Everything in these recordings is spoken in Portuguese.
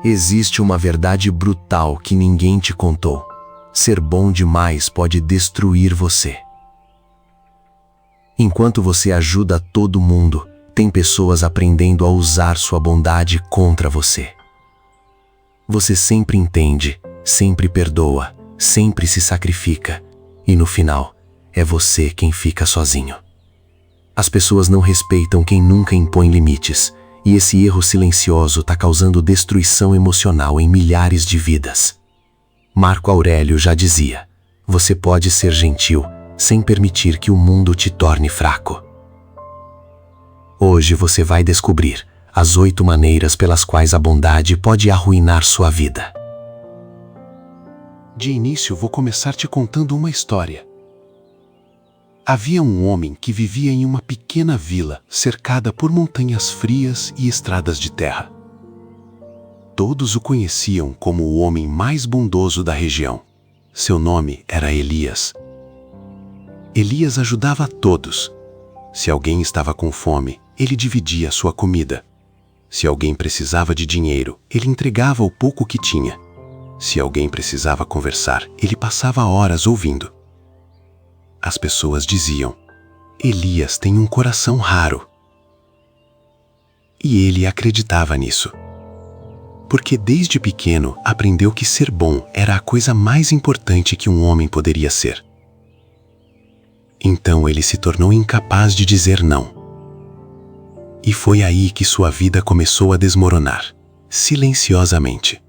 Existe uma verdade brutal que ninguém te contou. Ser bom demais pode destruir você. Enquanto você ajuda todo mundo, tem pessoas aprendendo a usar sua bondade contra você. Você sempre entende, sempre perdoa, sempre se sacrifica, e no final, é você quem fica sozinho. As pessoas não respeitam quem nunca impõe limites, e esse erro silencioso está causando destruição emocional em milhares de vidas. Marco Aurélio já dizia: você pode ser gentil sem permitir que o mundo te torne fraco. Hoje você vai descobrir as 8 maneiras pelas quais a bondade pode arruinar sua vida. De início, vou começar te contando uma história. Havia um homem que vivia em uma pequena vila cercada por montanhas frias e estradas de terra. Todos o conheciam como o homem mais bondoso da região. Seu nome era Elias. Elias ajudava a todos. Se alguém estava com fome, ele dividia a sua comida. Se alguém precisava de dinheiro, ele entregava o pouco que tinha. Se alguém precisava conversar, ele passava horas ouvindo. As pessoas diziam: Elias tem um coração raro. E ele acreditava nisso. Porque desde pequeno aprendeu que ser bom era a coisa mais importante que um homem poderia ser. Então ele se tornou incapaz de dizer não. E foi aí que sua vida começou a desmoronar, silenciosamente.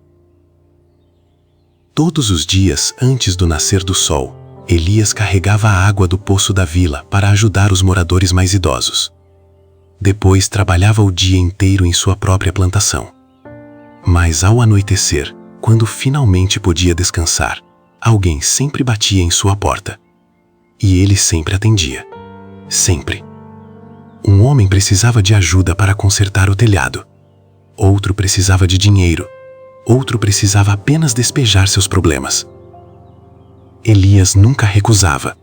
Todos os dias antes do nascer do sol, Elias carregava a água do poço da vila para ajudar os moradores mais idosos. Depois trabalhava o dia inteiro em sua própria plantação. Mas ao anoitecer, quando finalmente podia descansar, alguém sempre batia em sua porta. E ele sempre atendia. Sempre. Um homem precisava de ajuda para consertar o telhado. Outro precisava de dinheiro. Outro precisava apenas despejar seus problemas. Elias nunca recusava,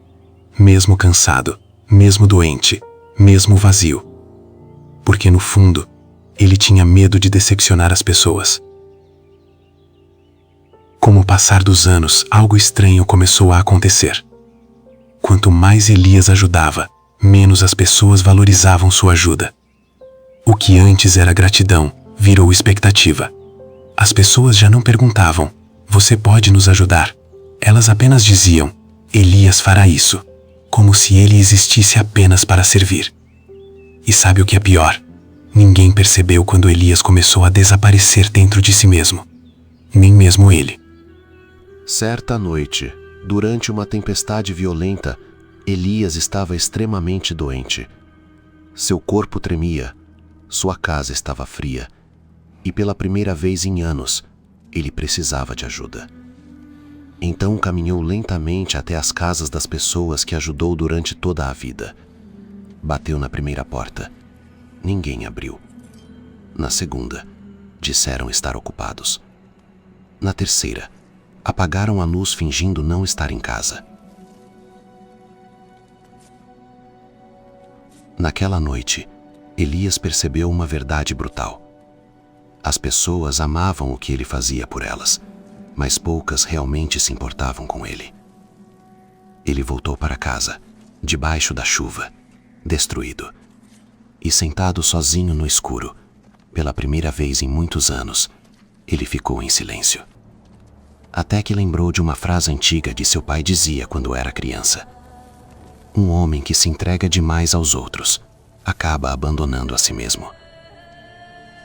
mesmo cansado, mesmo doente, mesmo vazio. Porque no fundo, ele tinha medo de decepcionar as pessoas. Com o passar dos anos, algo estranho começou a acontecer. Quanto mais Elias ajudava, menos as pessoas valorizavam sua ajuda. O que antes era gratidão, virou expectativa. As pessoas já não perguntavam: você pode nos ajudar? Elas apenas diziam: Elias fará isso, como se ele existisse apenas para servir. E sabe o que é pior? Ninguém percebeu quando Elias começou a desaparecer dentro de si mesmo. Nem mesmo ele. Certa noite, durante uma tempestade violenta, Elias estava extremamente doente. Seu corpo tremia, sua casa estava fria, e pela primeira vez em anos, ele precisava de ajuda. Então caminhou lentamente até as casas das pessoas que ajudou durante toda a vida. Bateu na primeira porta. Ninguém abriu. Na segunda, disseram estar ocupados. Na terceira, apagaram a luz fingindo não estar em casa. Naquela noite, Elias percebeu uma verdade brutal. As pessoas amavam o que ele fazia por elas, mas poucas realmente se importavam com ele. Ele voltou para casa, debaixo da chuva, destruído. E sentado sozinho no escuro, pela primeira vez em muitos anos, ele ficou em silêncio. Até que lembrou de uma frase antiga que seu pai dizia quando era criança: um homem que se entrega demais aos outros acaba abandonando a si mesmo.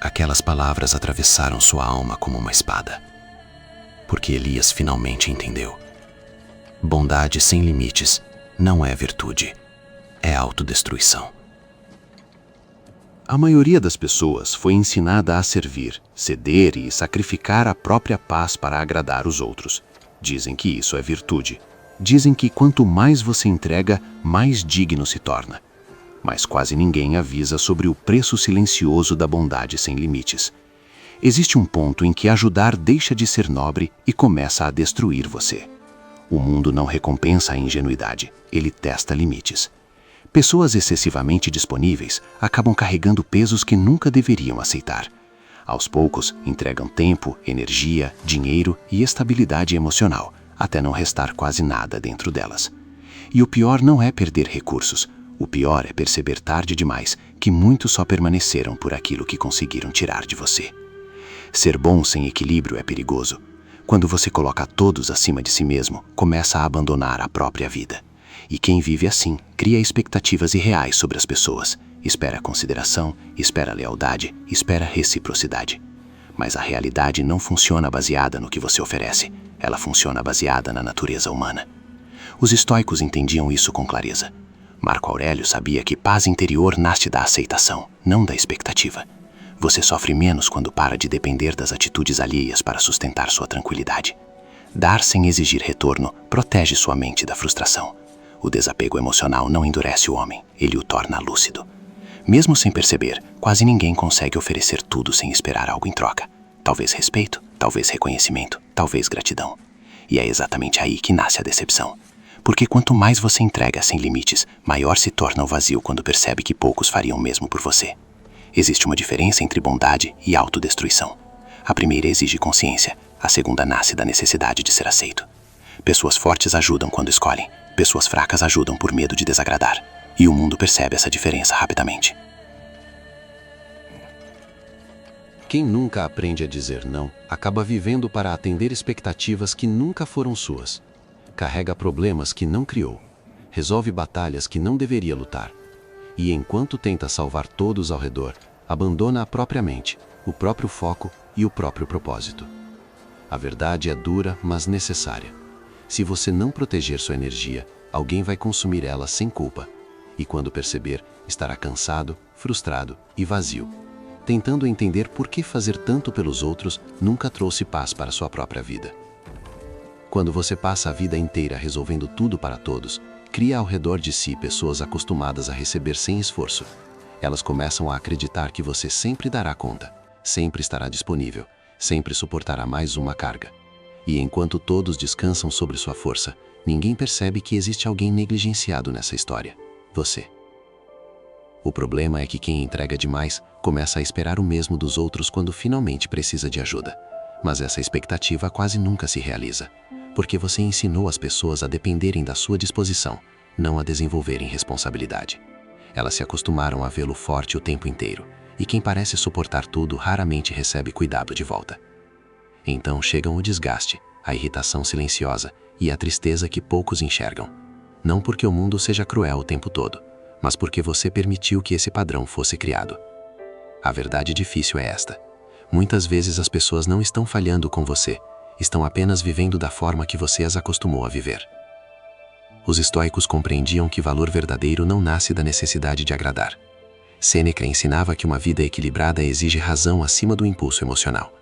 Aquelas palavras atravessaram sua alma como uma espada. Porque Elias finalmente entendeu. Bondade sem limites não é virtude, é autodestruição. A maioria das pessoas foi ensinada a servir, ceder e sacrificar a própria paz para agradar os outros. Dizem que isso é virtude. Dizem que quanto mais você entrega, mais digno se torna. Mas quase ninguém avisa sobre o preço silencioso da bondade sem limites. Existe um ponto em que ajudar deixa de ser nobre e começa a destruir você. O mundo não recompensa a ingenuidade, ele testa limites. Pessoas excessivamente disponíveis acabam carregando pesos que nunca deveriam aceitar. Aos poucos, entregam tempo, energia, dinheiro e estabilidade emocional, até não restar quase nada dentro delas. E o pior não é perder recursos. O pior é perceber tarde demais que muitos só permaneceram por aquilo que conseguiram tirar de você. Ser bom sem equilíbrio é perigoso. Quando você coloca todos acima de si mesmo, começa a abandonar a própria vida. E quem vive assim, cria expectativas irreais sobre as pessoas. Espera consideração, espera lealdade, espera reciprocidade. Mas a realidade não funciona baseada no que você oferece. Ela funciona baseada na natureza humana. Os estoicos entendiam isso com clareza. Marco Aurélio sabia que paz interior nasce da aceitação, não da expectativa. Você sofre menos quando para de depender das atitudes alheias para sustentar sua tranquilidade. Dar sem exigir retorno protege sua mente da frustração. O desapego emocional não endurece o homem, ele o torna lúcido. Mesmo sem perceber, quase ninguém consegue oferecer tudo sem esperar algo em troca. Talvez respeito, talvez reconhecimento, talvez gratidão. E é exatamente aí que nasce a decepção. Porque quanto mais você entrega sem limites, maior se torna o vazio quando percebe que poucos fariam o mesmo por você. Existe uma diferença entre bondade e autodestruição. A primeira exige consciência, a segunda nasce da necessidade de ser aceito. Pessoas fortes ajudam quando escolhem, pessoas fracas ajudam por medo de desagradar. E o mundo percebe essa diferença rapidamente. Quem nunca aprende a dizer não, acaba vivendo para atender expectativas que nunca foram suas. Carrega problemas que não criou. Resolve batalhas que não deveria lutar. E enquanto tenta salvar todos ao redor, abandona a própria mente, o próprio foco e o próprio propósito. A verdade é dura, mas necessária. Se você não proteger sua energia, alguém vai consumir ela sem culpa. E quando perceber, estará cansado, frustrado e vazio. Tentando entender por que fazer tanto pelos outros nunca trouxe paz para sua própria vida. Quando você passa a vida inteira resolvendo tudo para todos, cria ao redor de si pessoas acostumadas a receber sem esforço. Elas começam a acreditar que você sempre dará conta, sempre estará disponível, sempre suportará mais uma carga. E enquanto todos descansam sobre sua força, ninguém percebe que existe alguém negligenciado nessa história. Você. O problema é que quem entrega demais começa a esperar o mesmo dos outros quando finalmente precisa de ajuda. Mas essa expectativa quase nunca se realiza, porque você ensinou as pessoas a dependerem da sua disposição, não a desenvolverem responsabilidade. Elas se acostumaram a vê-lo forte o tempo inteiro, e quem parece suportar tudo raramente recebe cuidado de volta. Então chegam o desgaste, a irritação silenciosa e a tristeza que poucos enxergam. Não porque o mundo seja cruel o tempo todo, mas porque você permitiu que esse padrão fosse criado. A verdade difícil é esta. Muitas vezes as pessoas não estão falhando com você, estão apenas vivendo da forma que você as acostumou a viver. Os estoicos compreendiam que valor verdadeiro não nasce da necessidade de agradar. Sêneca ensinava que uma vida equilibrada exige razão acima do impulso emocional.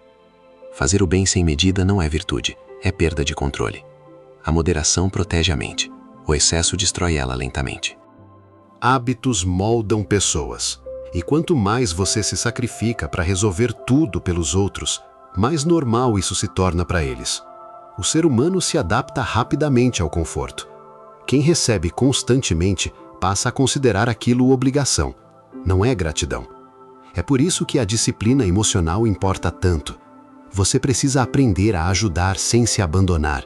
Fazer o bem sem medida não é virtude, é perda de controle. A moderação protege a mente. O excesso destrói ela lentamente. Hábitos moldam pessoas. E quanto mais você se sacrifica para resolver tudo pelos outros, mais normal isso se torna para eles. O ser humano se adapta rapidamente ao conforto. Quem recebe constantemente passa a considerar aquilo obrigação. Não é gratidão. É por isso que a disciplina emocional importa tanto. Você precisa aprender a ajudar sem se abandonar.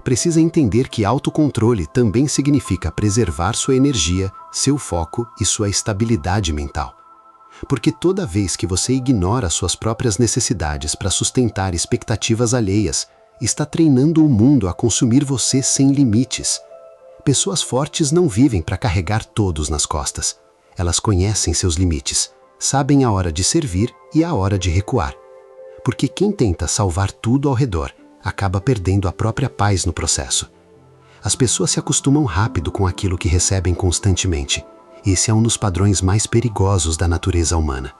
Precisa entender que autocontrole também significa preservar sua energia, seu foco e sua estabilidade mental. Porque toda vez que você ignora suas próprias necessidades para sustentar expectativas alheias, está treinando o mundo a consumir você sem limites. Pessoas fortes não vivem para carregar todos nas costas. Elas conhecem seus limites, sabem a hora de servir e a hora de recuar. Porque quem tenta salvar tudo ao redor acaba perdendo a própria paz no processo. As pessoas se acostumam rápido com aquilo que recebem constantemente. Esse é um dos padrões mais perigosos da natureza humana.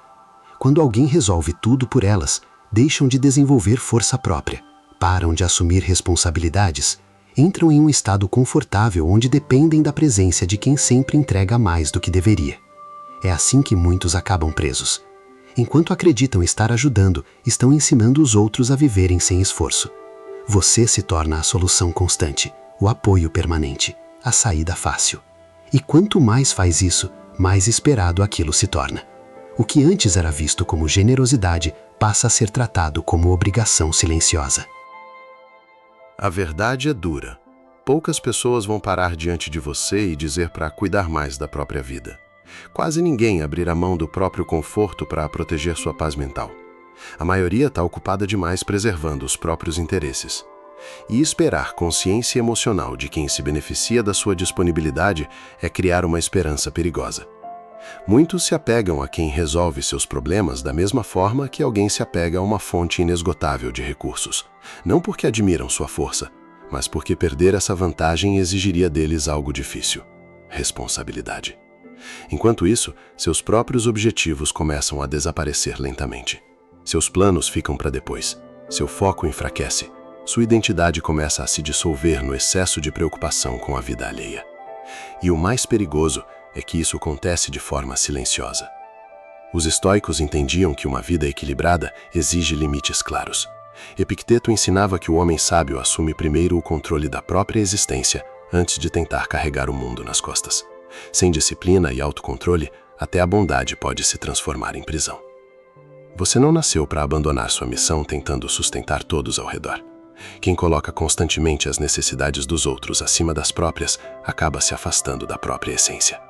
Quando alguém resolve tudo por elas, deixam de desenvolver força própria, param de assumir responsabilidades, entram em um estado confortável onde dependem da presença de quem sempre entrega mais do que deveria. É assim que muitos acabam presos. Enquanto acreditam estar ajudando, estão ensinando os outros a viverem sem esforço. Você se torna a solução constante, o apoio permanente, a saída fácil. E quanto mais faz isso, mais esperado aquilo se torna. O que antes era visto como generosidade passa a ser tratado como obrigação silenciosa. A verdade é dura. Poucas pessoas vão parar diante de você e dizer para cuidar mais da própria vida. Quase ninguém abrirá mão do próprio conforto para proteger sua paz mental. A maioria está ocupada demais preservando os próprios interesses. E esperar consciência emocional de quem se beneficia da sua disponibilidade é criar uma esperança perigosa. Muitos se apegam a quem resolve seus problemas da mesma forma que alguém se apega a uma fonte inesgotável de recursos, não porque admiram sua força, mas porque perder essa vantagem exigiria deles algo difícil: responsabilidade. Enquanto isso, seus próprios objetivos começam a desaparecer lentamente. Seus planos ficam para depois, seu foco enfraquece, sua identidade começa a se dissolver no excesso de preocupação com a vida alheia. E o mais perigoso é que isso acontece de forma silenciosa. Os estoicos entendiam que uma vida equilibrada exige limites claros. Epicteto ensinava que o homem sábio assume primeiro o controle da própria existência antes de tentar carregar o mundo nas costas. Sem disciplina e autocontrole, até a bondade pode se transformar em prisão. Você não nasceu para abandonar sua missão tentando sustentar todos ao redor. Quem coloca constantemente as necessidades dos outros acima das próprias acaba se afastando da própria essência.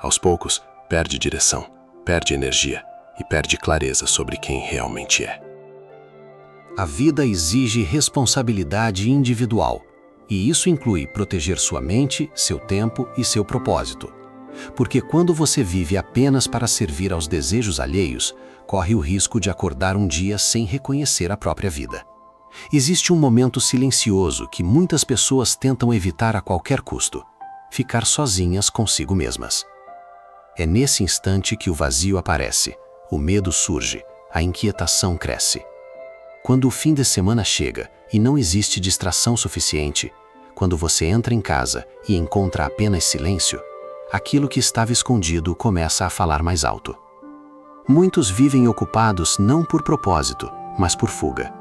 Aos poucos, perde direção, perde energia e perde clareza sobre quem realmente é. A vida exige responsabilidade individual, e isso inclui proteger sua mente, seu tempo e seu propósito. Porque quando você vive apenas para servir aos desejos alheios, corre o risco de acordar um dia sem reconhecer a própria vida. Existe um momento silencioso que muitas pessoas tentam evitar a qualquer custo: ficar sozinhas consigo mesmas. É nesse instante que o vazio aparece, o medo surge, a inquietação cresce. Quando o fim de semana chega e não existe distração suficiente, quando você entra em casa e encontra apenas silêncio, aquilo que estava escondido começa a falar mais alto. Muitos vivem ocupados não por propósito, mas por fuga.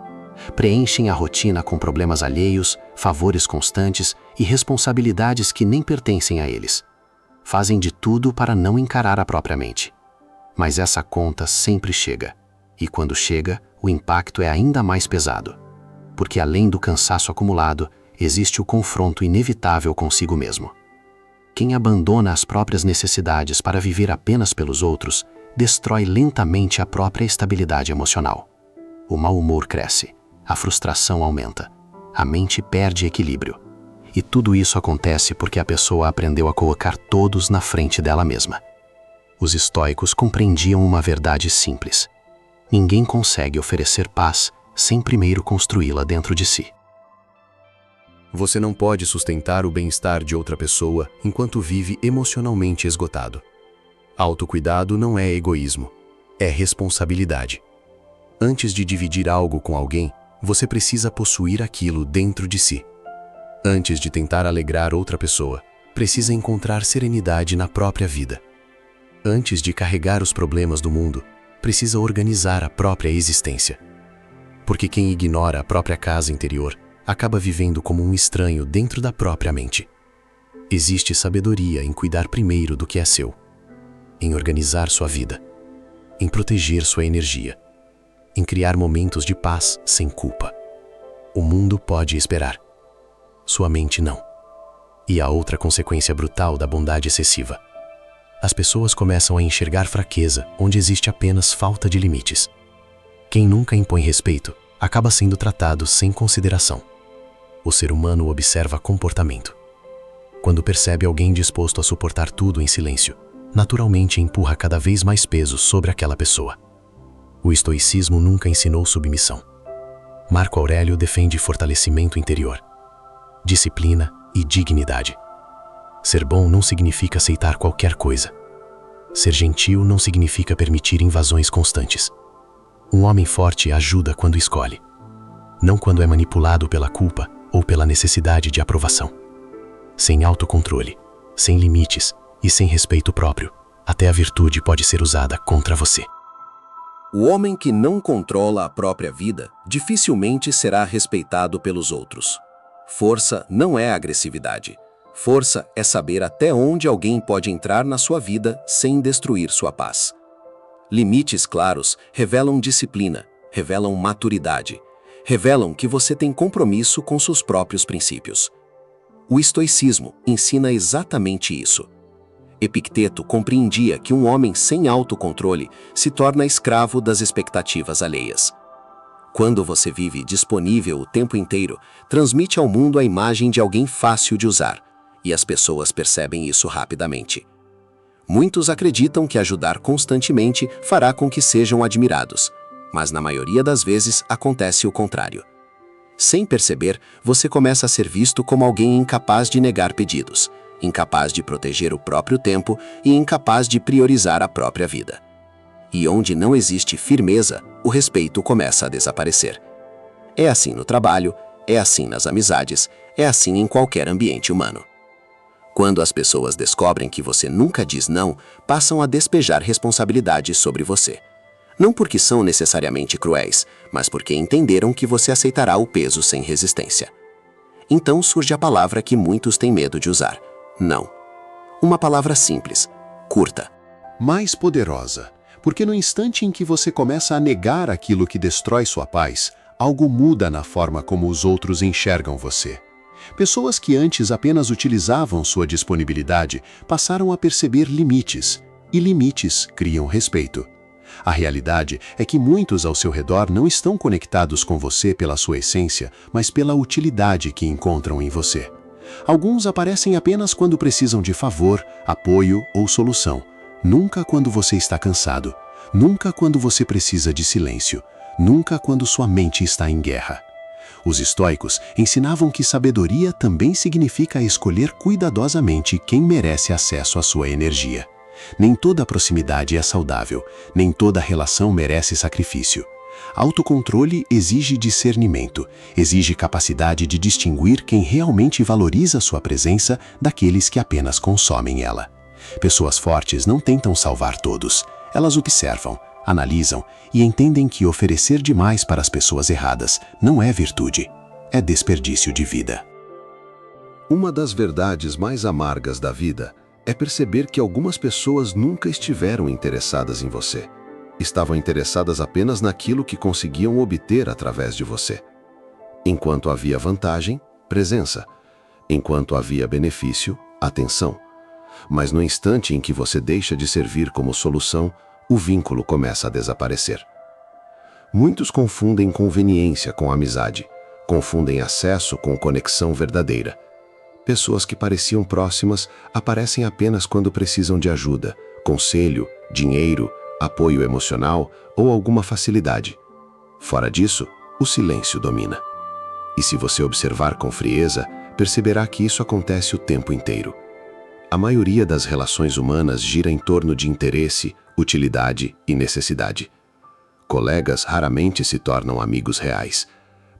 Preenchem a rotina com problemas alheios, favores constantes e responsabilidades que nem pertencem a eles. Fazem de tudo para não encarar a própria mente. Mas essa conta sempre chega. E quando chega, o impacto é ainda mais pesado. Porque além do cansaço acumulado, existe o confronto inevitável consigo mesmo. Quem abandona as próprias necessidades para viver apenas pelos outros, destrói lentamente a própria estabilidade emocional. O mau humor cresce, a frustração aumenta, a mente perde equilíbrio. E tudo isso acontece porque a pessoa aprendeu a colocar todos na frente dela mesma. Os estoicos compreendiam uma verdade simples: ninguém consegue oferecer paz sem primeiro construí-la dentro de si. Você não pode sustentar o bem-estar de outra pessoa enquanto vive emocionalmente esgotado. Autocuidado não é egoísmo, é responsabilidade. Antes de dividir algo com alguém, você precisa possuir aquilo dentro de si. Antes de tentar alegrar outra pessoa, precisa encontrar serenidade na própria vida. Antes de carregar os problemas do mundo, precisa organizar a própria existência. Porque quem ignora a própria casa interior acaba vivendo como um estranho dentro da própria mente. Existe sabedoria em cuidar primeiro do que é seu, em organizar sua vida, em proteger sua energia, em criar momentos de paz sem culpa. O mundo pode esperar, sua mente não. E a outra consequência brutal da bondade excessiva: as pessoas começam a enxergar fraqueza onde existe apenas falta de limites. Quem nunca impõe respeito acaba sendo tratado sem consideração. O ser humano observa comportamento. Quando percebe alguém disposto a suportar tudo em silêncio, naturalmente empurra cada vez mais peso sobre aquela pessoa. O estoicismo nunca ensinou submissão. Marco Aurélio defende fortalecimento interior, disciplina e dignidade. Ser bom não significa aceitar qualquer coisa. Ser gentil não significa permitir invasões constantes. Um homem forte ajuda quando escolhe, não quando é manipulado pela culpa ou pela necessidade de aprovação. Sem autocontrole, sem limites e sem respeito próprio, até a virtude pode ser usada contra você. O homem que não controla a própria vida dificilmente será respeitado pelos outros. Força não é agressividade. Força é saber até onde alguém pode entrar na sua vida sem destruir sua paz. Limites claros revelam disciplina, revelam maturidade, revelam que você tem compromisso com seus próprios princípios. O estoicismo ensina exatamente isso. Epicteto compreendia que um homem sem autocontrole se torna escravo das expectativas alheias. Quando você vive disponível o tempo inteiro, transmite ao mundo a imagem de alguém fácil de usar, e as pessoas percebem isso rapidamente. Muitos acreditam que ajudar constantemente fará com que sejam admirados, mas na maioria das vezes acontece o contrário. Sem perceber, você começa a ser visto como alguém incapaz de negar pedidos, incapaz de proteger o próprio tempo e incapaz de priorizar a própria vida. E onde não existe firmeza, o respeito começa a desaparecer. É assim no trabalho, é assim nas amizades, é assim em qualquer ambiente humano. Quando as pessoas descobrem que você nunca diz não, passam a despejar responsabilidades sobre você. Não porque são necessariamente cruéis, mas porque entenderam que você aceitará o peso sem resistência. Então surge a palavra que muitos têm medo de usar: não. Uma palavra simples, curta, mais poderosa, porque no instante em que você começa a negar aquilo que destrói sua paz, algo muda na forma como os outros enxergam você. Pessoas que antes apenas utilizavam sua disponibilidade passaram a perceber limites, e limites criam respeito. A realidade é que muitos ao seu redor não estão conectados com você pela sua essência, mas pela utilidade que encontram em você. Alguns aparecem apenas quando precisam de favor, apoio ou solução. Nunca quando você está cansado. Nunca quando você precisa de silêncio. Nunca quando sua mente está em guerra. Os estoicos ensinavam que sabedoria também significa escolher cuidadosamente quem merece acesso à sua energia. Nem toda proximidade é saudável, nem toda relação merece sacrifício. Autocontrole exige discernimento, exige capacidade de distinguir quem realmente valoriza sua presença daqueles que apenas consomem ela. Pessoas fortes não tentam salvar todos, elas observam, analisam e entendem que oferecer demais para as pessoas erradas não é virtude, é desperdício de vida. Uma das verdades mais amargas da vida é perceber que algumas pessoas nunca estiveram interessadas em você. Estavam interessadas apenas naquilo que conseguiam obter através de você. Enquanto havia vantagem, presença. Enquanto havia benefício, atenção. Mas no instante em que você deixa de servir como solução, o vínculo começa a desaparecer. Muitos confundem conveniência com amizade, confundem acesso com conexão verdadeira. Pessoas que pareciam próximas aparecem apenas quando precisam de ajuda, conselho, dinheiro, apoio emocional ou alguma facilidade. Fora disso, o silêncio domina. E se você observar com frieza, perceberá que isso acontece o tempo inteiro. A maioria das relações humanas gira em torno de interesse, utilidade e necessidade. Colegas raramente se tornam amigos reais.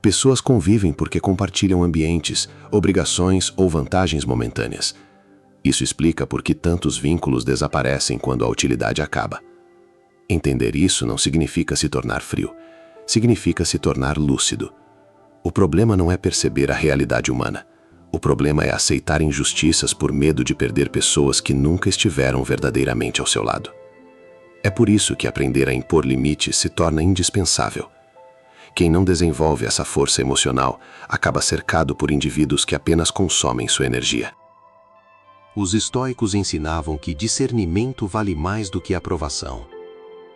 Pessoas convivem porque compartilham ambientes, obrigações ou vantagens momentâneas. Isso explica por que tantos vínculos desaparecem quando a utilidade acaba. Entender isso não significa se tornar frio, significa se tornar lúcido. O problema não é perceber a realidade humana. O problema é aceitar injustiças por medo de perder pessoas que nunca estiveram verdadeiramente ao seu lado. É por isso que aprender a impor limites se torna indispensável. Quem não desenvolve essa força emocional acaba cercado por indivíduos que apenas consomem sua energia. Os estoicos ensinavam que discernimento vale mais do que aprovação.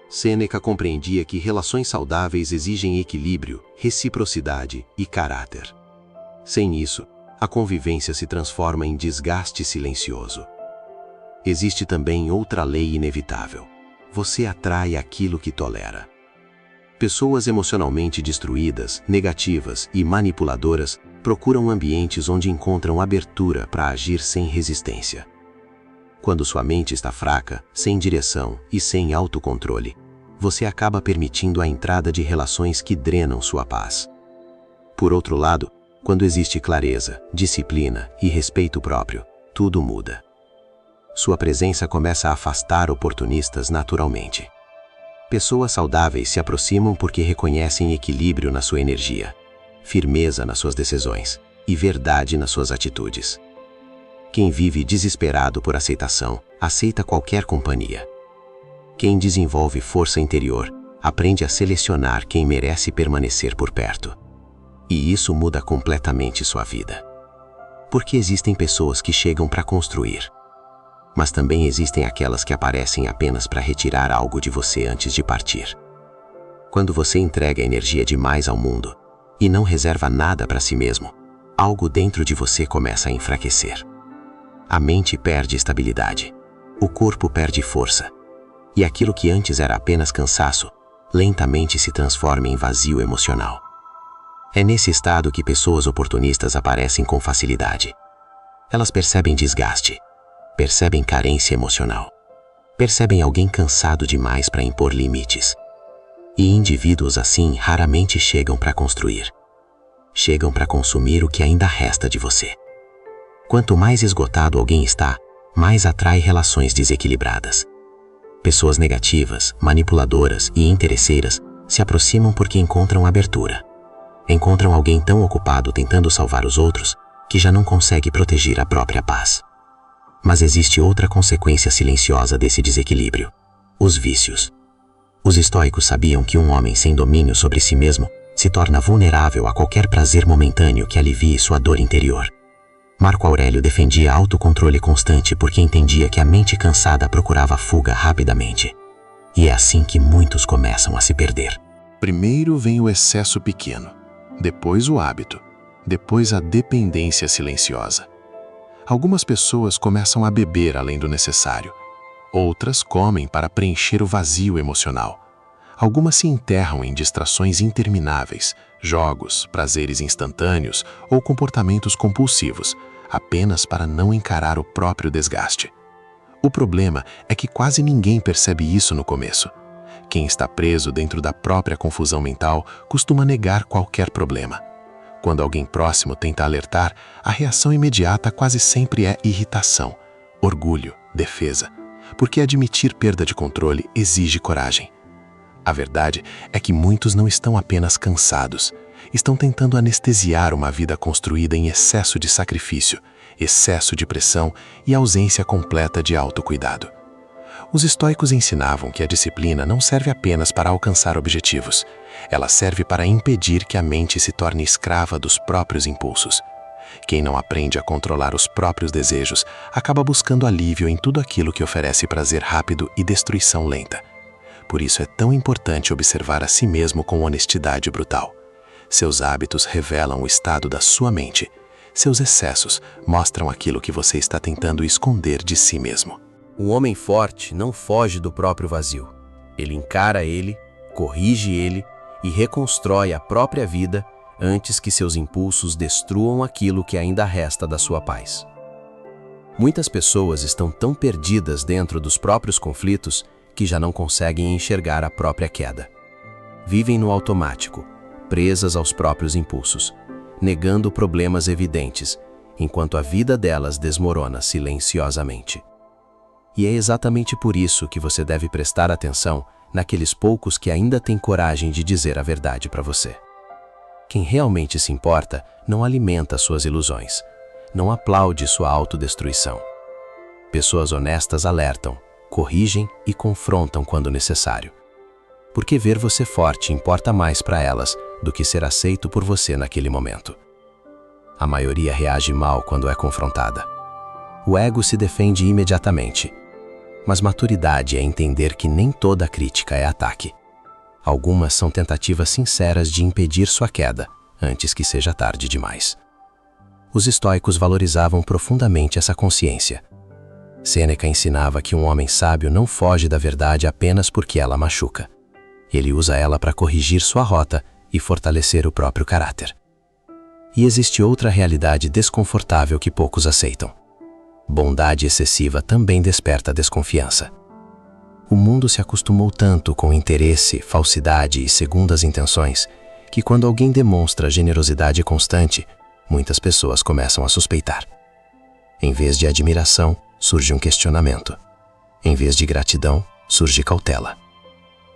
Sêneca compreendia que relações saudáveis exigem equilíbrio, reciprocidade e caráter. Sem isso, a convivência se transforma em desgaste silencioso. Existe também outra lei inevitável. Você atrai aquilo que tolera. Pessoas emocionalmente destruídas, negativas e manipuladoras procuram ambientes onde encontram abertura para agir sem resistência. Quando sua mente está fraca, sem direção e sem autocontrole, você acaba permitindo a entrada de relações que drenam sua paz. Por outro lado, quando existe clareza, disciplina e respeito próprio, tudo muda. Sua presença começa a afastar oportunistas naturalmente. Pessoas saudáveis se aproximam porque reconhecem equilíbrio na sua energia, firmeza nas suas decisões e verdade nas suas atitudes. Quem vive desesperado por aceitação, aceita qualquer companhia. Quem desenvolve força interior, aprende a selecionar quem merece permanecer por perto. E isso muda completamente sua vida. Porque existem pessoas que chegam para construir. Mas também existem aquelas que aparecem apenas para retirar algo de você antes de partir. Quando você entrega energia demais ao mundo e não reserva nada para si mesmo, algo dentro de você começa a enfraquecer. A mente perde estabilidade, o corpo perde força, e aquilo que antes era apenas cansaço, lentamente se transforma em vazio emocional. É nesse estado que pessoas oportunistas aparecem com facilidade. Elas percebem desgaste, percebem carência emocional, percebem alguém cansado demais para impor limites. E indivíduos assim raramente chegam para construir. Chegam para consumir o que ainda resta de você. Quanto mais esgotado alguém está, mais atrai relações desequilibradas. Pessoas negativas, manipuladoras e interesseiras se aproximam porque encontram abertura. Encontram alguém tão ocupado tentando salvar os outros que já não consegue proteger a própria paz. Mas existe outra consequência silenciosa desse desequilíbrio: os vícios. Os estoicos sabiam que um homem sem domínio sobre si mesmo se torna vulnerável a qualquer prazer momentâneo que alivie sua dor interior. Marco Aurélio defendia autocontrole constante porque entendia que a mente cansada procurava fuga rapidamente. E é assim que muitos começam a se perder. Primeiro vem o excesso pequeno, depois o hábito, depois a dependência silenciosa. Algumas pessoas começam a beber além do necessário. Outras comem para preencher o vazio emocional. Algumas se enterram em distrações intermináveis, jogos, prazeres instantâneos ou comportamentos compulsivos, apenas para não encarar o próprio desgaste. O problema é que quase ninguém percebe isso no começo. Quem está preso dentro da própria confusão mental costuma negar qualquer problema. Quando alguém próximo tenta alertar, a reação imediata quase sempre é irritação, orgulho, defesa, porque admitir perda de controle exige coragem. A verdade é que muitos não estão apenas cansados, estão tentando anestesiar uma vida construída em excesso de sacrifício, excesso de pressão e ausência completa de autocuidado. Os estoicos ensinavam que a disciplina não serve apenas para alcançar objetivos, ela serve para impedir que a mente se torne escrava dos próprios impulsos. Quem não aprende a controlar os próprios desejos acaba buscando alívio em tudo aquilo que oferece prazer rápido e destruição lenta. Por isso é tão importante observar a si mesmo com honestidade brutal. Seus hábitos revelam o estado da sua mente. Seus excessos mostram aquilo que você está tentando esconder de si mesmo. O homem forte não foge do próprio vazio. Ele encara ele, corrige ele e reconstrói a própria vida antes que seus impulsos destruam aquilo que ainda resta da sua paz. Muitas pessoas estão tão perdidas dentro dos próprios conflitos que já não conseguem enxergar a própria queda. Vivem no automático, presas aos próprios impulsos, negando problemas evidentes, enquanto a vida delas desmorona silenciosamente. E é exatamente por isso que você deve prestar atenção naqueles poucos que ainda têm coragem de dizer a verdade para você. Quem realmente se importa não alimenta suas ilusões, não aplaude sua autodestruição. Pessoas honestas alertam, corrigem e confrontam quando necessário. Porque ver você forte importa mais para elas do que ser aceito por você naquele momento. A maioria reage mal quando é confrontada. O ego se defende imediatamente. Mas maturidade é entender que nem toda crítica é ataque. Algumas são tentativas sinceras de impedir sua queda, antes que seja tarde demais. Os estoicos valorizavam profundamente essa consciência. Sêneca ensinava que um homem sábio não foge da verdade apenas porque ela machuca. Ele usa ela para corrigir sua rota e fortalecer o próprio caráter. E existe outra realidade desconfortável que poucos aceitam. Bondade excessiva também desperta desconfiança. O mundo se acostumou tanto com interesse, falsidade e segundas intenções que quando alguém demonstra generosidade constante, muitas pessoas começam a suspeitar. Em vez de admiração, surge um questionamento. Em vez de gratidão, surge cautela.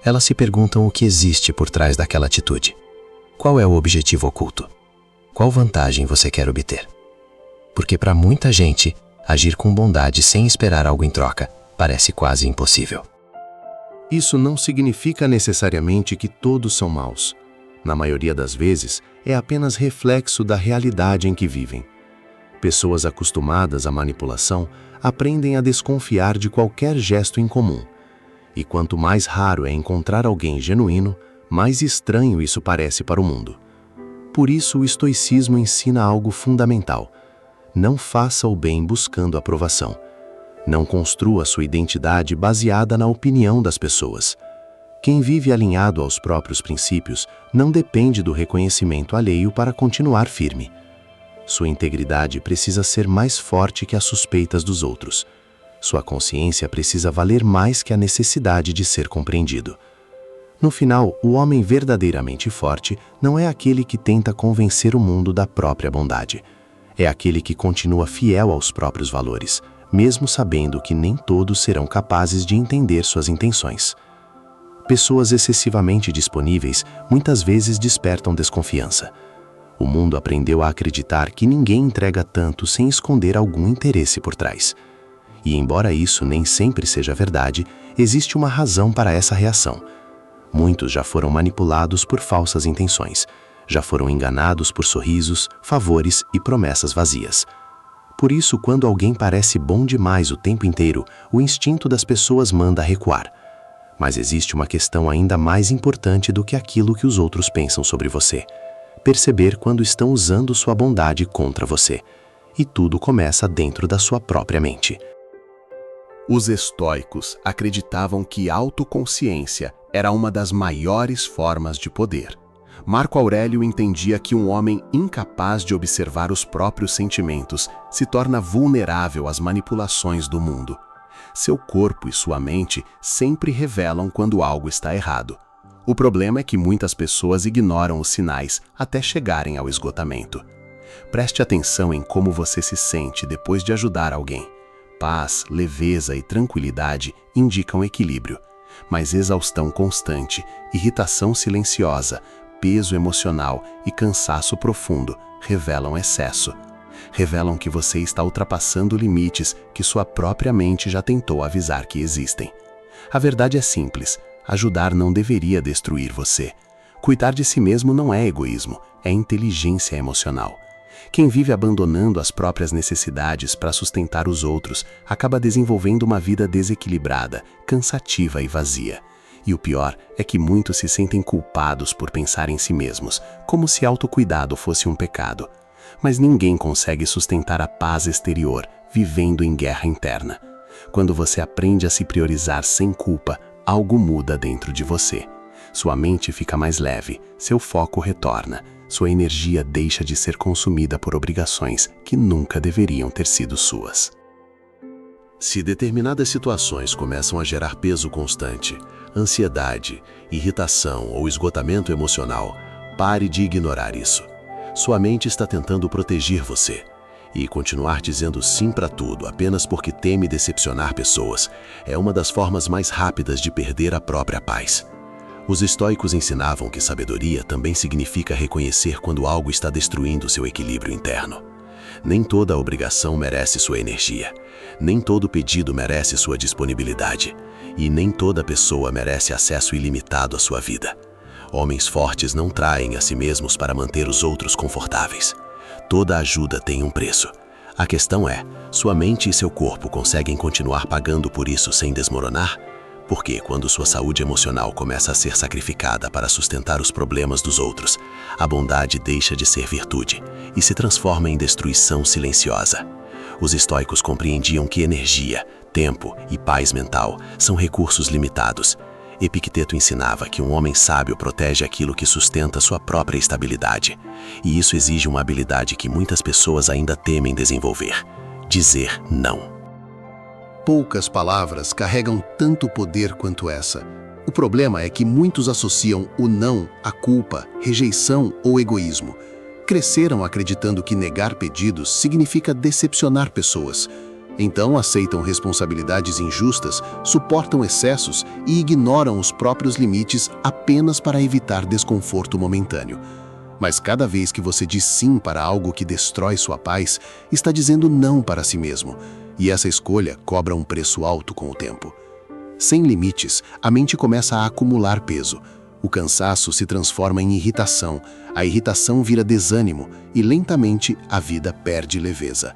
Elas se perguntam o que existe por trás daquela atitude. Qual é o objetivo oculto? Qual vantagem você quer obter? Porque para muita gente, agir com bondade sem esperar algo em troca parece quase impossível. Isso não significa necessariamente que todos são maus. Na maioria das vezes, é apenas reflexo da realidade em que vivem. Pessoas acostumadas à manipulação aprendem a desconfiar de qualquer gesto incomum. E quanto mais raro é encontrar alguém genuíno, mais estranho isso parece para o mundo. Por isso, o estoicismo ensina algo fundamental. Não faça o bem buscando aprovação. Não construa sua identidade baseada na opinião das pessoas. Quem vive alinhado aos próprios princípios não depende do reconhecimento alheio para continuar firme. Sua integridade precisa ser mais forte que as suspeitas dos outros. Sua consciência precisa valer mais que a necessidade de ser compreendido. No final, o homem verdadeiramente forte não é aquele que tenta convencer o mundo da própria bondade. É aquele que continua fiel aos próprios valores, mesmo sabendo que nem todos serão capazes de entender suas intenções. Pessoas excessivamente disponíveis muitas vezes despertam desconfiança. O mundo aprendeu a acreditar que ninguém entrega tanto sem esconder algum interesse por trás. E embora isso nem sempre seja verdade, existe uma razão para essa reação. Muitos já foram manipulados por falsas intenções, já foram enganados por sorrisos, favores e promessas vazias. Por isso, quando alguém parece bom demais o tempo inteiro, o instinto das pessoas manda recuar. Mas existe uma questão ainda mais importante do que aquilo que os outros pensam sobre você. Perceber quando estão usando sua bondade contra você. E tudo começa dentro da sua própria mente. Os estoicos acreditavam que autoconsciência era uma das maiores formas de poder. Marco Aurélio entendia que um homem incapaz de observar os próprios sentimentos se torna vulnerável às manipulações do mundo. Seu corpo e sua mente sempre revelam quando algo está errado. O problema é que muitas pessoas ignoram os sinais até chegarem ao esgotamento. Preste atenção em como você se sente depois de ajudar alguém. Paz, leveza e tranquilidade indicam equilíbrio, mas exaustão constante, irritação silenciosa, peso emocional e cansaço profundo revelam excesso. Revelam que você está ultrapassando limites que sua própria mente já tentou avisar que existem. A verdade é simples. Ajudar não deveria destruir você. Cuidar de si mesmo não é egoísmo, é inteligência emocional. Quem vive abandonando as próprias necessidades para sustentar os outros acaba desenvolvendo uma vida desequilibrada, cansativa e vazia. E o pior é que muitos se sentem culpados por pensar em si mesmos, como se autocuidado fosse um pecado. Mas ninguém consegue sustentar a paz exterior, vivendo em guerra interna. Quando você aprende a se priorizar sem culpa, algo muda dentro de você. Sua mente fica mais leve, seu foco retorna, sua energia deixa de ser consumida por obrigações que nunca deveriam ter sido suas. Se determinadas situações começam a gerar peso constante, ansiedade, irritação ou esgotamento emocional, pare de ignorar isso. Sua mente está tentando proteger você. E continuar dizendo sim para tudo apenas porque teme decepcionar pessoas é uma das formas mais rápidas de perder a própria paz. Os estoicos ensinavam que sabedoria também significa reconhecer quando algo está destruindo seu equilíbrio interno. Nem toda obrigação merece sua energia, nem todo pedido merece sua disponibilidade, e nem toda pessoa merece acesso ilimitado à sua vida. Homens fortes não traem a si mesmos para manter os outros confortáveis. Toda ajuda tem um preço. A questão é, sua mente e seu corpo conseguem continuar pagando por isso sem desmoronar? Porque quando sua saúde emocional começa a ser sacrificada para sustentar os problemas dos outros, a bondade deixa de ser virtude e se transforma em destruição silenciosa. Os estoicos compreendiam que energia, tempo e paz mental são recursos limitados. Epicteto ensinava que um homem sábio protege aquilo que sustenta sua própria estabilidade. E isso exige uma habilidade que muitas pessoas ainda temem desenvolver: dizer não. Poucas palavras carregam tanto poder quanto essa. O problema é que muitos associam o não à culpa, rejeição ou egoísmo. Cresceram acreditando que negar pedidos significa decepcionar pessoas. Então aceitam responsabilidades injustas, suportam excessos e ignoram os próprios limites apenas para evitar desconforto momentâneo. Mas cada vez que você diz sim para algo que destrói sua paz, está dizendo não para si mesmo. E essa escolha cobra um preço alto com o tempo. Sem limites, a mente começa a acumular peso. O cansaço se transforma em irritação, a irritação vira desânimo e lentamente a vida perde leveza.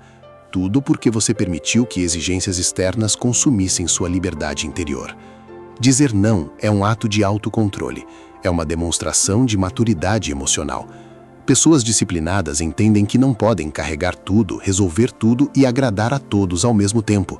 Tudo porque você permitiu que exigências externas consumissem sua liberdade interior. Dizer não é um ato de autocontrole, é uma demonstração de maturidade emocional. Pessoas disciplinadas entendem que não podem carregar tudo, resolver tudo e agradar a todos ao mesmo tempo.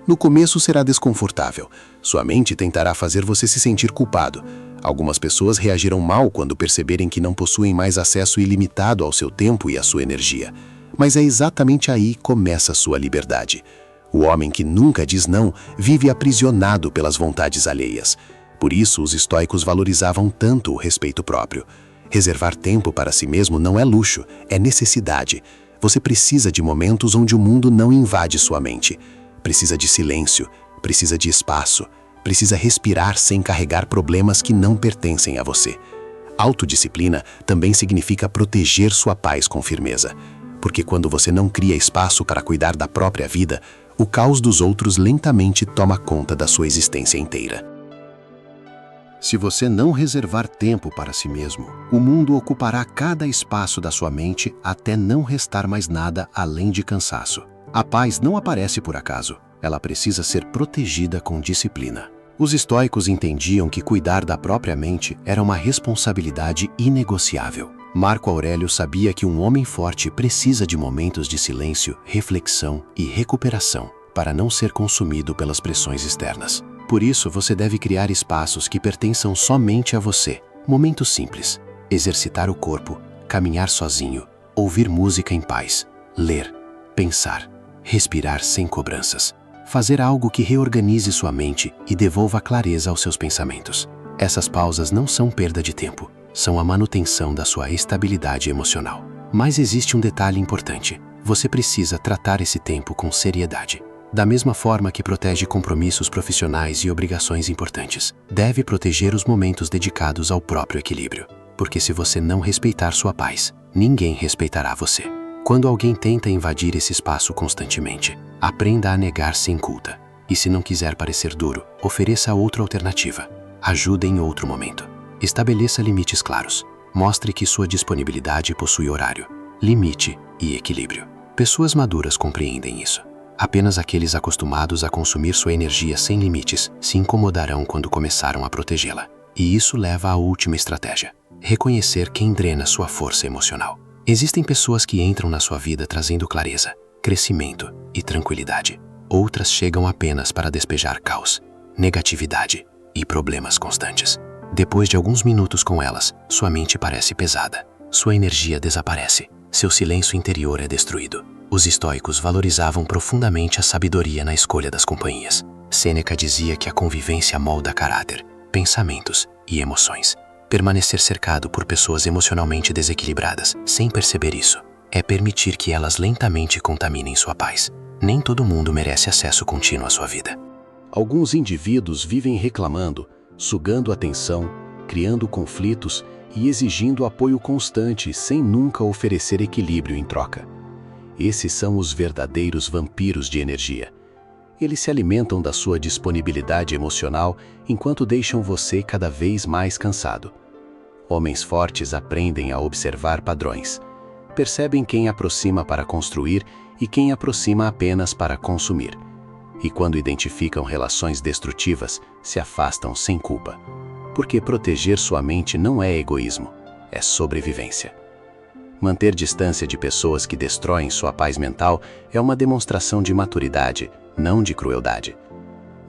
No começo será desconfortável. Sua mente tentará fazer você se sentir culpado. Algumas pessoas reagirão mal quando perceberem que não possuem mais acesso ilimitado ao seu tempo e à sua energia. Mas é exatamente aí que começa a sua liberdade. O homem que nunca diz não vive aprisionado pelas vontades alheias. Por isso, os estoicos valorizavam tanto o respeito próprio. Reservar tempo para si mesmo não é luxo, é necessidade. Você precisa de momentos onde o mundo não invade sua mente. Precisa de silêncio, precisa de espaço, precisa respirar sem carregar problemas que não pertencem a você. Autodisciplina também significa proteger sua paz com firmeza. Porque quando você não cria espaço para cuidar da própria vida, o caos dos outros lentamente toma conta da sua existência inteira. Se você não reservar tempo para si mesmo, o mundo ocupará cada espaço da sua mente até não restar mais nada além de cansaço. A paz não aparece por acaso, ela precisa ser protegida com disciplina. Os estoicos entendiam que cuidar da própria mente era uma responsabilidade inegociável. Marco Aurélio sabia que um homem forte precisa de momentos de silêncio, reflexão e recuperação para não ser consumido pelas pressões externas. Por isso, você deve criar espaços que pertençam somente a você. Momentos simples: exercitar o corpo, caminhar sozinho, ouvir música em paz, ler, pensar, respirar sem cobranças. Fazer algo que reorganize sua mente e devolva clareza aos seus pensamentos. Essas pausas não são perda de tempo, são a manutenção da sua estabilidade emocional. Mas existe um detalhe importante: você precisa tratar esse tempo com seriedade. Da mesma forma que protege compromissos profissionais e obrigações importantes, deve proteger os momentos dedicados ao próprio equilíbrio. Porque se você não respeitar sua paz, ninguém respeitará você. Quando alguém tenta invadir esse espaço constantemente, aprenda a negar sem culpa. E se não quiser parecer duro, ofereça outra alternativa. Ajude em outro momento. Estabeleça limites claros. Mostre que sua disponibilidade possui horário, limite e equilíbrio. Pessoas maduras compreendem isso. Apenas aqueles acostumados a consumir sua energia sem limites se incomodarão quando começaram a protegê-la. E isso leva à última estratégia: reconhecer quem drena sua força emocional. Existem pessoas que entram na sua vida trazendo clareza, crescimento e tranquilidade. Outras chegam apenas para despejar caos, negatividade e problemas constantes. Depois de alguns minutos com elas, sua mente parece pesada. Sua energia desaparece. Seu silêncio interior é destruído. Os estoicos valorizavam profundamente a sabedoria na escolha das companhias. Sêneca dizia que a convivência molda caráter, pensamentos e emoções. Permanecer cercado por pessoas emocionalmente desequilibradas, sem perceber isso, é permitir que elas lentamente contaminem sua paz. Nem todo mundo merece acesso contínuo à sua vida. Alguns indivíduos vivem reclamando, sugando atenção, criando conflitos e exigindo apoio constante sem nunca oferecer equilíbrio em troca. Esses são os verdadeiros vampiros de energia. Eles se alimentam da sua disponibilidade emocional enquanto deixam você cada vez mais cansado. Homens fortes aprendem a observar padrões. Percebem quem aproxima para construir e quem aproxima apenas para consumir. E quando identificam relações destrutivas, se afastam sem culpa. Porque proteger sua mente não é egoísmo, é sobrevivência. Manter distância de pessoas que destroem sua paz mental é uma demonstração de maturidade, não de crueldade.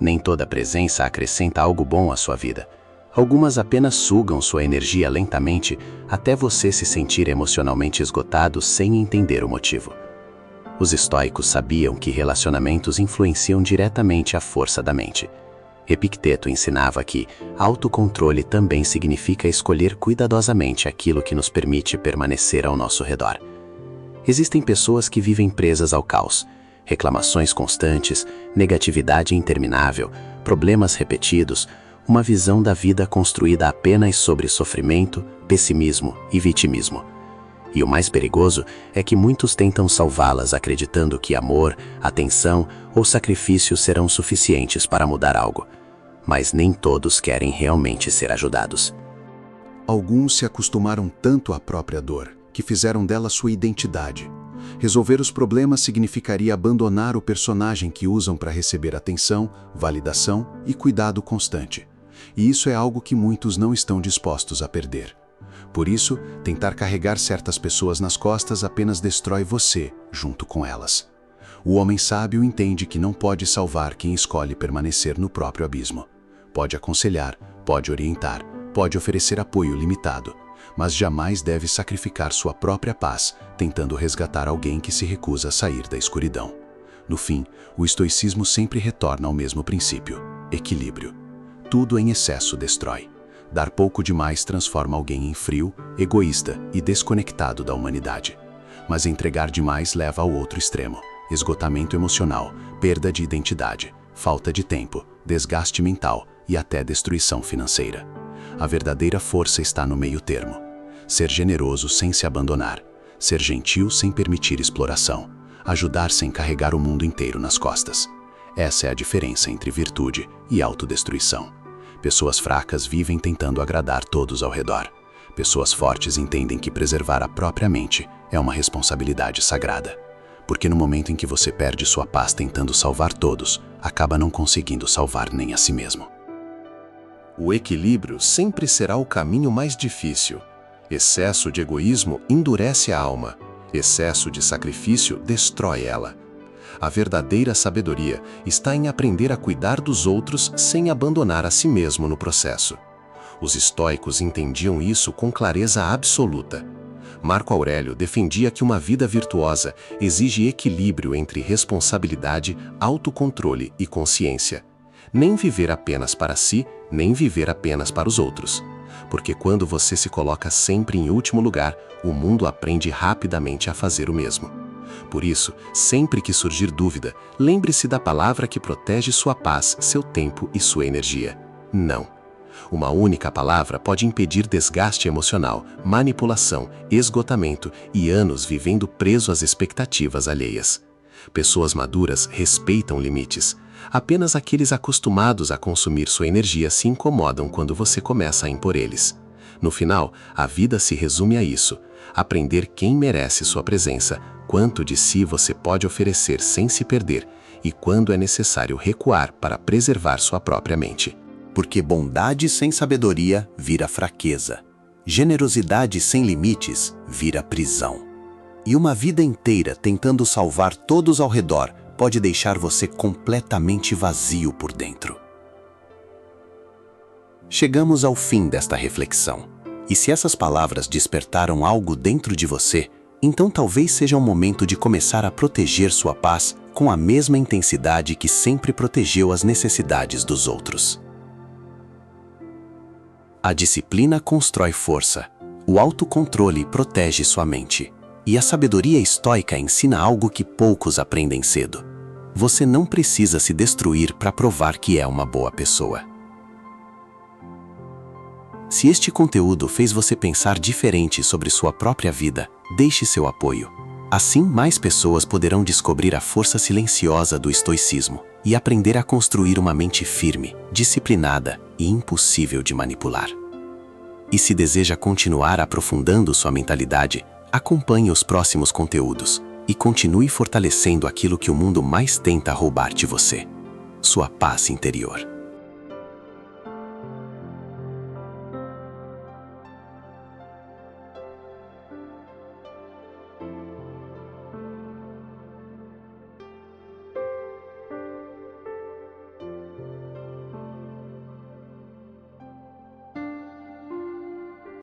Nem toda presença acrescenta algo bom à sua vida. Algumas apenas sugam sua energia lentamente até você se sentir emocionalmente esgotado sem entender o motivo. Os estoicos sabiam que relacionamentos influenciam diretamente a força da mente. Epicteto ensinava que autocontrole também significa escolher cuidadosamente aquilo que nos permite permanecer ao nosso redor. Existem pessoas que vivem presas ao caos, reclamações constantes, negatividade interminável, problemas repetidos, uma visão da vida construída apenas sobre sofrimento, pessimismo e vitimismo. E o mais perigoso é que muitos tentam salvá-las acreditando que amor, atenção ou sacrifício serão suficientes para mudar algo. mas nem todos querem realmente ser ajudados. Alguns se acostumaram tanto à própria dor, que fizeram dela sua identidade. Resolver os problemas significaria abandonar o personagem que usam para receber atenção, validação e cuidado constante. E isso é algo que muitos não estão dispostos a perder. Por isso, tentar carregar certas pessoas nas costas apenas destrói você, junto com elas. O homem sábio entende que não pode salvar quem escolhe permanecer no próprio abismo. Pode aconselhar, pode orientar, pode oferecer apoio limitado, mas jamais deve sacrificar sua própria paz, tentando resgatar alguém que se recusa a sair da escuridão. No fim, o estoicismo sempre retorna ao mesmo princípio: equilíbrio. Tudo em excesso destrói. Dar pouco demais transforma alguém em frio, egoísta e desconectado da humanidade. Mas entregar demais leva ao outro extremo: esgotamento emocional, perda de identidade, falta de tempo, desgaste mental e até destruição financeira. A verdadeira força está no meio termo. Ser generoso sem se abandonar, ser gentil sem permitir exploração, ajudar sem carregar o mundo inteiro nas costas. Essa é a diferença entre virtude e autodestruição. Pessoas fracas vivem tentando agradar todos ao redor. Pessoas fortes entendem que preservar a própria mente é uma responsabilidade sagrada. Porque no momento em que você perde sua paz tentando salvar todos, acaba não conseguindo salvar nem a si mesmo. O equilíbrio sempre será o caminho mais difícil. Excesso de egoísmo endurece a alma. Excesso de sacrifício destrói ela. A verdadeira sabedoria está em aprender a cuidar dos outros sem abandonar a si mesmo no processo. Os estoicos entendiam isso com clareza absoluta. Marco Aurélio defendia que uma vida virtuosa exige equilíbrio entre responsabilidade, autocontrole e consciência. Nem viver apenas para si, nem viver apenas para os outros. Porque quando você se coloca sempre em último lugar, o mundo aprende rapidamente a fazer o mesmo. Por isso, sempre que surgir dúvida, lembre-se da palavra que protege sua paz, seu tempo e sua energia: não. Uma única palavra pode impedir desgaste emocional, manipulação, esgotamento e anos vivendo preso às expectativas alheias. Pessoas maduras respeitam limites. Apenas aqueles acostumados a consumir sua energia se incomodam quando você começa a impor eles. No final, a vida se resume a isso: aprender quem merece sua presença, quanto de si você pode oferecer sem se perder e quando é necessário recuar para preservar sua própria mente. Porque bondade sem sabedoria vira fraqueza. Generosidade sem limites vira prisão. E uma vida inteira tentando salvar todos ao redor pode deixar você completamente vazio por dentro. Chegamos ao fim desta reflexão. E se essas palavras despertaram algo dentro de você, então talvez seja o momento de começar a proteger sua paz com a mesma intensidade que sempre protegeu as necessidades dos outros. A disciplina constrói força, o autocontrole protege sua mente, e a sabedoria estoica ensina algo que poucos aprendem cedo. Você não precisa se destruir para provar que é uma boa pessoa. Se este conteúdo fez você pensar diferente sobre sua própria vida, deixe seu apoio. Assim, mais pessoas poderão descobrir a força silenciosa do estoicismo e aprender a construir uma mente firme, disciplinada e impossível de manipular. E se deseja continuar aprofundando sua mentalidade, acompanhe os próximos conteúdos e continue fortalecendo aquilo que o mundo mais tenta roubar de você: sua paz interior.